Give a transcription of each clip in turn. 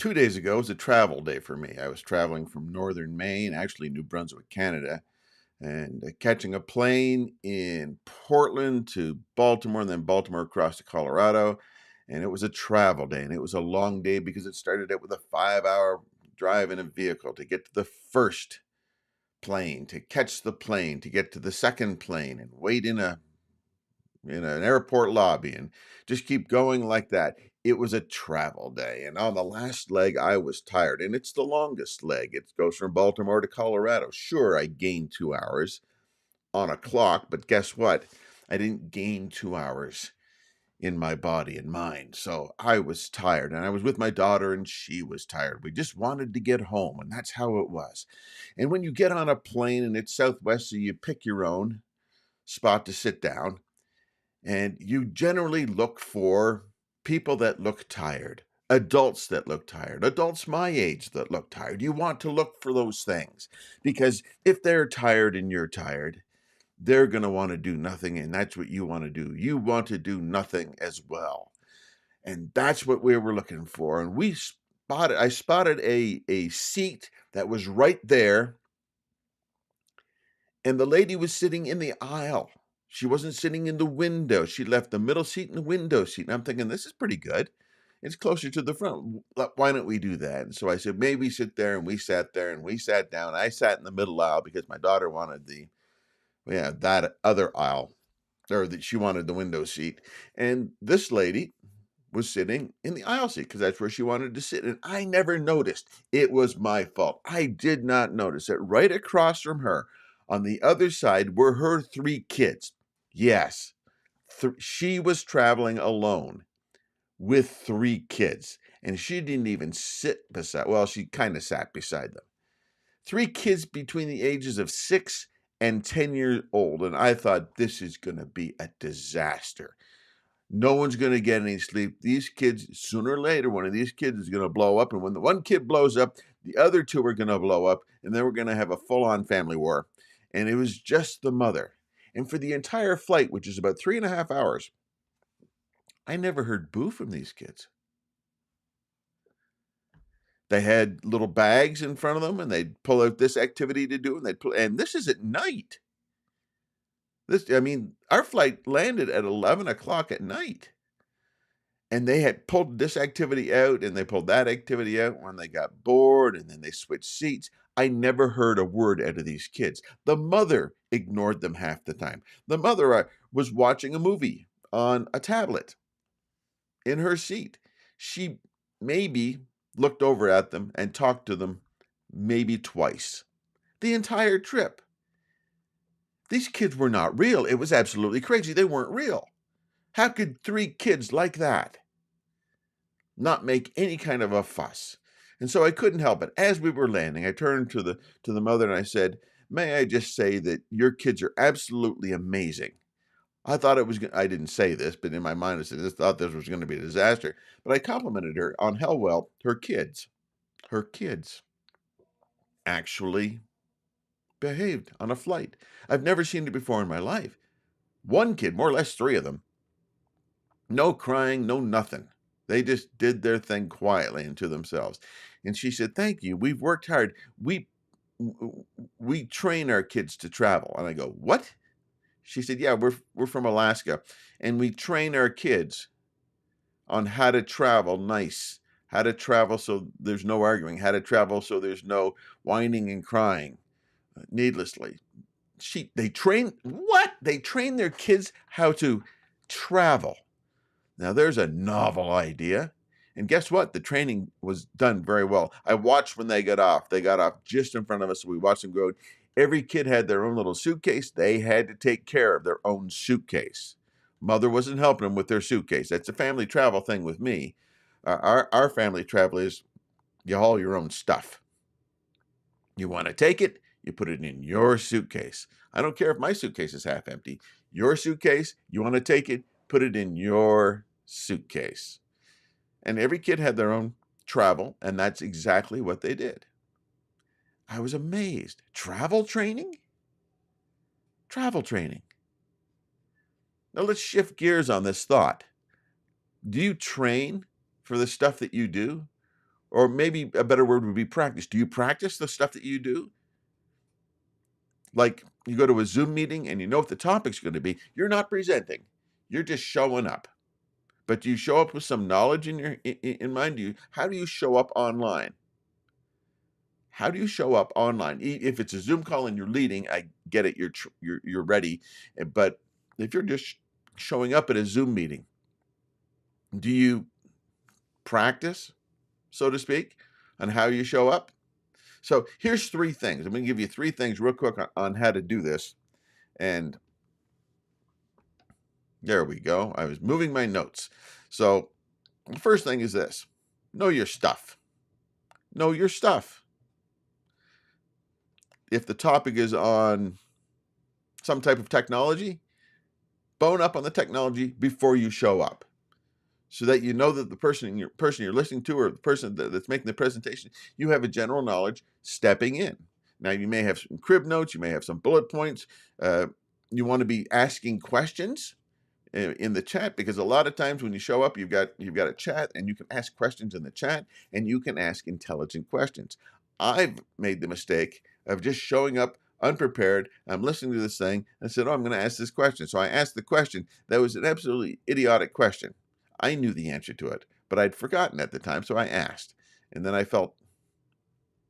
2 days ago was a travel day for me. I was traveling from northern Maine, actually New Brunswick, Canada, and catching a plane in Portland to Baltimore, and then Baltimore across to Colorado. And it was a travel day, and it was a long day because it started out with a 5 hour drive in a vehicle to get to the first plane, to catch the plane, to get to the second plane, and wait in an airport lobby and just keep going like that. It was a travel day. And on the last leg, I was tired. And it's the longest leg. It goes from Baltimore to Colorado. Sure, I gained 2 hours on a clock, but guess what? I didn't gain 2 hours in my body and mind. So I was tired. And I was with my daughter, and she was tired. We just wanted to get home. And that's how it was. And when you get on a plane and it's Southwest, so you pick your own spot to sit down. And you generally look for people that look tired, adults that look tired, adults my age that look tired. You want to look for those things because if they're tired and you're tired, they're going to want to do nothing. And that's what you want to do. You want to do nothing as well. And that's what we were looking for. And I spotted a seat that was right there. And the lady was sitting in the aisle. She wasn't sitting in the window. She left the middle seat and the window seat. And I'm thinking, this is pretty good. It's closer to the front. Why don't we do that? And so I said, maybe sit there. And we sat there and we sat down. I sat in the middle aisle because my daughter wanted that other aisle, or that she wanted the window seat. And this lady was sitting in the aisle seat because that's where she wanted to sit. And I never noticed. It was my fault. I did not notice that right across from her on the other side were her three kids. Yes, she was traveling alone with three kids, and she didn't even sit beside, well, she kind of sat beside them. Three kids between the ages of 6 and 10 years old, and I thought, this is going to be a disaster. No one's going to get any sleep. These kids, sooner or later, one of these kids is going to blow up, and when the one kid blows up, the other two are going to blow up, and then we're going to have a full-on family war. And it was just the mother. And for the entire flight, which is about 3.5 hours, I never heard boo from these kids. They had little bags in front of them, and they'd pull out this activity to do, and this is at night. Our flight landed at 11 o'clock at night. And they had pulled this activity out, and they pulled that activity out when they got bored, and then they switched seats. I never heard a word out of these kids. The mother ignored them half the time. The mother was watching a movie on a tablet in her seat. She maybe looked over at them and talked to them maybe twice the entire trip. These kids were not real. It was absolutely crazy. They weren't real. How could three kids like that not make any kind of a fuss? And so I couldn't help it. As we were landing, I turned to the mother and I said, "May I just say that your kids are absolutely amazing." I thought it was, I didn't say this, but in my mind I said, I thought this was going to be a disaster. But I complimented her on how well her kids actually behaved on a flight. I've never seen it before in my life. One kid, more or less three of them, no crying, no nothing. They just did their thing quietly and to themselves. And she said, "Thank you. We've worked hard. We train our kids to travel." And I go, "What?" She said, "Yeah, we're from Alaska, and we train our kids on how to travel nice, how to travel so there's no arguing, how to travel so there's no whining and crying needlessly." They train what? They train their kids how to travel. Now there's a novel idea. And guess what? The training was done very well. I watched when they got off. They got off just in front of us. So we watched them go. Every kid had their own little suitcase. They had to take care of their own suitcase. Mother wasn't helping them with their suitcase. That's a family travel thing with me. Our family travel is you haul your own stuff. You want to take it, you put it in your suitcase. I don't care if my suitcase is half empty. Your suitcase, you want to take it, put it in your suitcase. And every kid had their own travel, and that's exactly what they did. I was amazed. Travel training? Travel training. Now let's shift gears on this thought. Do you train for the stuff that you do, Or maybe a better word would be practice. Do you practice the stuff that you do? Like you go to a Zoom meeting and you know what the topic's going to be. You're not presenting. You're just showing up. But do you show up with some knowledge in mind? How do you show up online? How do you show up online? If it's a Zoom call and you're leading, I get it. You're ready. But if you're just showing up at a Zoom meeting, do you practice, so to speak, on how you show up? So here's 3 things. I'm going to give you 3 things real quick on how to do this. And there we go. I was moving my notes. So the first thing is this: know your stuff. Know your stuff. If the topic is on some type of technology, bone up on the technology before you show up, so that you know that the person you're listening to, or the person that's making the presentation, you have a general knowledge stepping in. Now, you may have some crib notes, you may have some bullet points. You want to be asking questions in the chat, because a lot of times when you show up, you've got a chat, and you can ask questions in the chat, and you can ask intelligent questions. I've made the mistake of just showing up unprepared. I'm listening to this thing and said, "Oh, I'm going to ask this question." So I asked the question. That was an absolutely idiotic question. I knew the answer to it, but I'd forgotten at the time, so I asked. And then I felt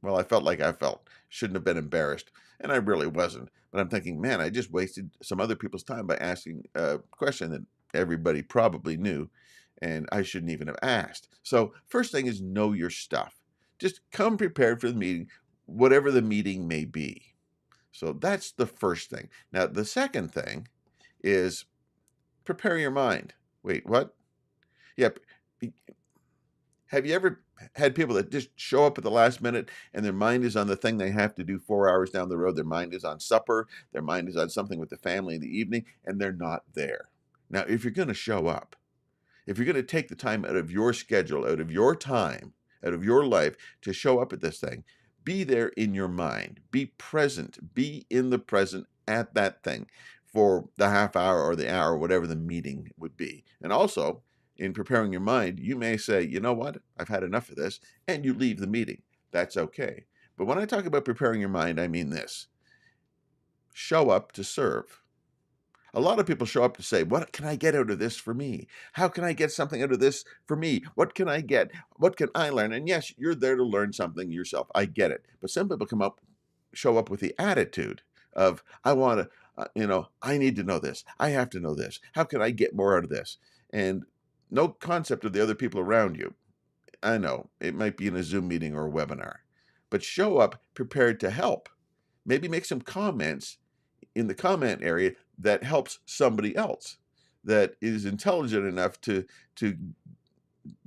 like I felt. Shouldn't have been embarrassed, and I really wasn't. But I'm thinking, man, I just wasted some other people's time by asking a question that everybody probably knew, and I shouldn't even have asked. So first thing is, know your stuff. Just come prepared for the meeting, whatever the meeting may be. So that's the first thing. Now, the second thing is prepare your mind. Wait, what? Yep. Have you ever had people that just show up at the last minute and their mind is on the thing they have to do 4 hours down the road? Their mind is on supper. Their mind is on something with the family in the evening, and they're not there. Now, if you're going to show up, if you're going to take the time out of your schedule, out of your time, out of your life to show up at this thing, be there in your mind. Be present. Be in the present at that thing for the half hour or the hour, whatever the meeting would be. And also, in preparing your mind, you may say, "You know what? I've had enough of this," and you leave the meeting. That's okay. But when I talk about preparing your mind, I mean this: show up to serve. A lot of people show up to say, "What can I get out of this for me? How can I get something out of this for me? What can I get? What can I learn?" And yes, you're there to learn something yourself. I get it. But some people show up with the attitude of, "I want to, I need to know this. I have to know this. How can I get more out of this?" And no concept of the other people around you. I know it might be in a Zoom meeting or a webinar, but show up prepared to help. Maybe make some comments in the comment area that helps somebody else, that is intelligent enough to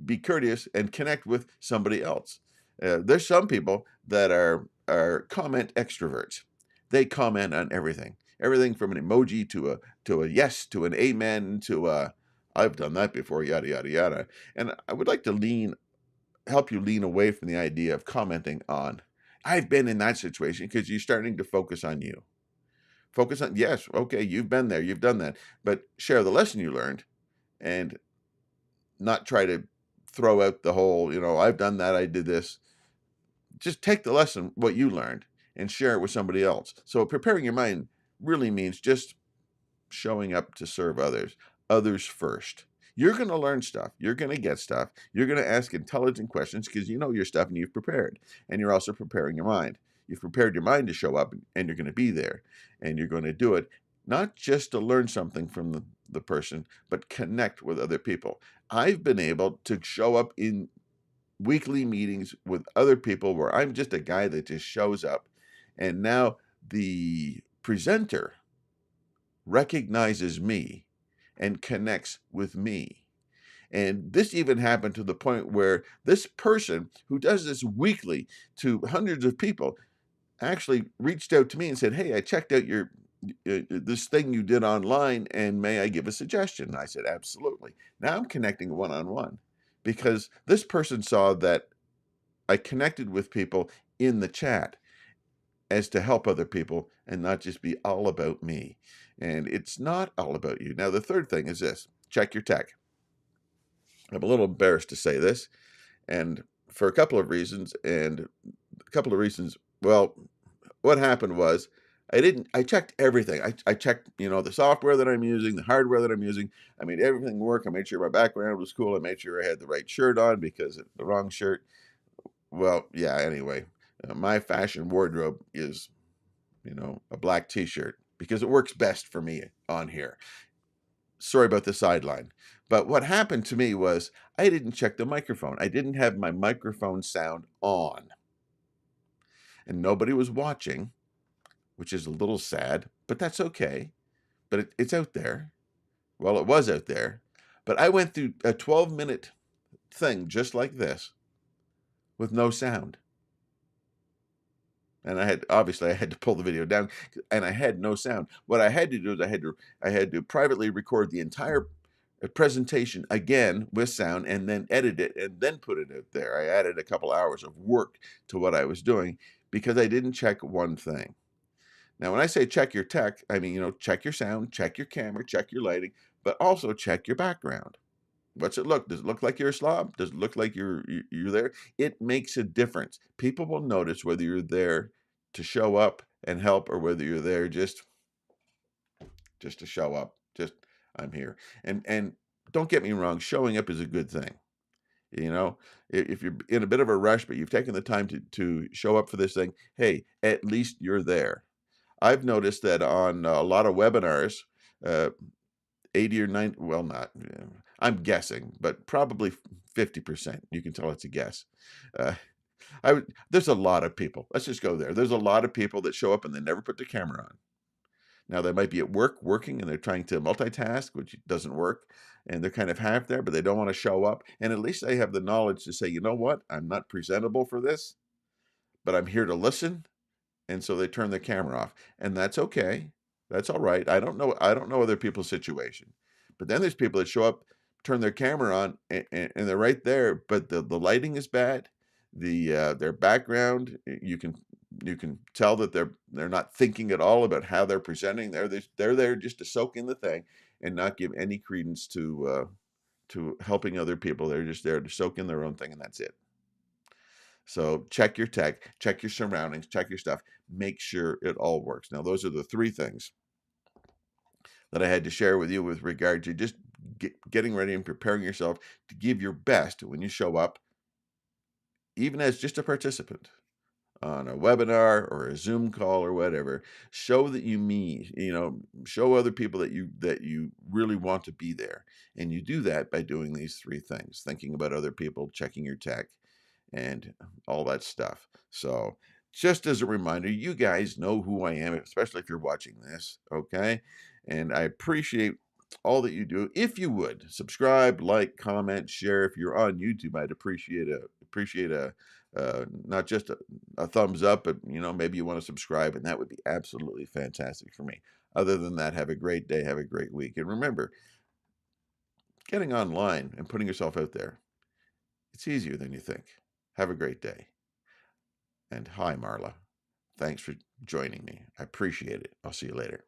be courteous and connect with somebody else. There's some people that are comment extroverts. They comment on everything from an emoji to a yes, to an amen, to a "I've done that before," yada yada yada. And I would like to help you lean away from the idea of commenting on "I've been in that situation," because you're starting to focus on you. Focus on, yes, okay, you've been there, you've done that, but share the lesson you learned, and not try to throw out the whole, "I've done that, I did this." Just take the lesson, what you learned, and share it with somebody else. So preparing your mind really means just showing up to serve others first. You're going to learn stuff. You're going to get stuff. You're going to ask intelligent questions because you know your stuff and you've prepared. And you're also preparing your mind. You've prepared your mind to show up, and you're going to be there, and you're going to do it not just to learn something from the person, but connect with other people. I've been able to show up in weekly meetings with other people where I'm just a guy that just shows up, and now the presenter recognizes me and connects with me. And this even happened to the point where this person who does this weekly to hundreds of people actually reached out to me and said, "Hey, I checked out your this thing you did online, and may I give a suggestion?" And I said, "Absolutely." Now I'm connecting one-on-one because this person saw that I connected with people in the chat as to help other people and not just be all about me. And it's not all about you. Now, the third thing is this: check your tech. I'm a little embarrassed to say this, and for a couple of reasons, and a couple of reasons. Well, what happened was I checked everything. I checked, the software that I'm using, the hardware that I'm using. I made everything work. I made sure my background was cool. I made sure I had the right shirt on because the wrong shirt. Well, yeah, anyway, my fashion wardrobe is, a black t-shirt because it works best for me on here. Sorry about the sideline. But what happened to me was I didn't check the microphone. I didn't have my microphone sound on, and nobody was watching, which is a little sad, but that's okay. But it's out there. Well, it was out there. But I went through a 12-minute thing just like this with no sound. And I had to pull the video down, and I had no sound. What I had to do is I had to privately record the entire presentation again with sound and then edit it and then put it out there. I added a couple hours of work to what I was doing because I didn't check one thing. Now, when I say check your tech, I mean, check your sound, check your camera, check your lighting, but also check your background. What's it look? Does it look like you're a slob? Does it look like you're there? It makes a difference. People will notice whether you're there to show up and help or whether you're there just to show up. Just I'm here. And don't get me wrong, showing up is a good thing. If you're in a bit of a rush, but you've taken the time to show up for this thing, hey, at least you're there. I've noticed that on a lot of webinars, uh, 80 or 90, well, not, I'm guessing, but probably 50%. You can tell it's a guess. Uh, there's a lot of people. Let's just go there. There's a lot of people that show up and they never put their camera on. Now, they might be at work working and they're trying to multitask, which doesn't work. And they're kind of half there, but they don't want to show up. And at least they have the knowledge to say, you know what? I'm not presentable for this, but I'm here to listen. And so they turn their camera off. And that's okay. That's all right. I don't know other people's situation. But then there's people that show up, turn their camera on, and they're right there, but the lighting is bad. Their background, you can tell that they're not thinking at all about how they're presenting. They're there just to soak in the thing and not give any credence to helping other people. They're just there to soak in their own thing, and that's it. So check your tech, check your surroundings, check your stuff, make sure it all works. Now, those are the three things that I had to share with you with regard to just getting ready and preparing yourself to give your best when you show up, even as just a participant on a webinar or a Zoom call or whatever. Show that show other people that you really want to be there. And you do that by doing these three things: thinking about other people, checking your tech, and all that stuff. So just as a reminder, you guys know who I am, especially if you're watching this, okay? And I appreciate all that you do. If you would subscribe, like, comment, share. If you're on YouTube, I'd appreciate a not just a thumbs up, but maybe you want to subscribe, and that would be absolutely fantastic for me. Other than that, have a great day, have a great week, and remember, getting online and putting yourself out there, it's easier than you think. Have a great day. And hi, Marla. Thanks for joining me. I appreciate it. I'll see you later.